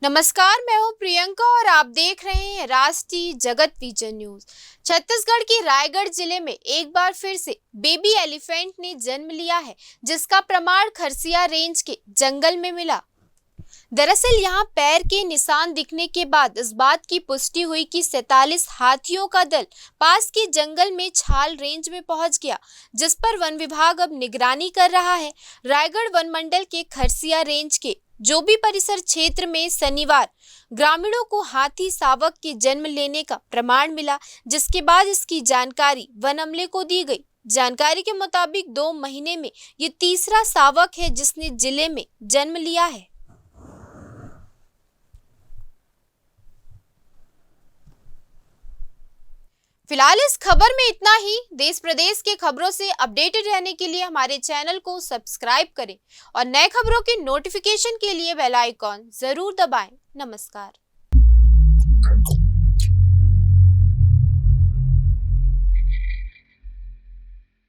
नमस्कार, मैं हूं प्रियंका और आप देख रहे हैं राष्ट्रीय जगत विजन न्यूज। छत्तीसगढ़ के रायगढ़ जिले में एक बार फिर से बेबी एलिफेंट ने जन्म लिया है, जिसका प्रमाण खरसिया रेंज के जंगल में मिला। दरअसल यहां पैर के निशान दिखने के बाद इस बात की पुष्टि हुई कि 47 हाथियों का दल पास के जंगल में छाल रेंज में पहुंच गया, जिस पर वन विभाग अब निगरानी कर रहा है। रायगढ़ वन मंडल के खरसिया रेंज के जोबी परिसर क्षेत्र में शनिवार ग्रामीणों को हाथी शावक के जन्म लेने का प्रमाण मिला, जिसके बाद इसकी जानकारी वन अमले को दी गई। जानकारी के मुताबिक 2 महीने में ये तीसरा शावक है जिसने जिले में जन्म लिया है। फिलहाल इस खबर में इतना ही। देश प्रदेश के खबरों से अपडेटेड रहने के लिए हमारे चैनल को सब्सक्राइब करें और नए खबरों के नोटिफिकेशन के लिए बेल आइकॉन जरूर दबाएं। नमस्कार।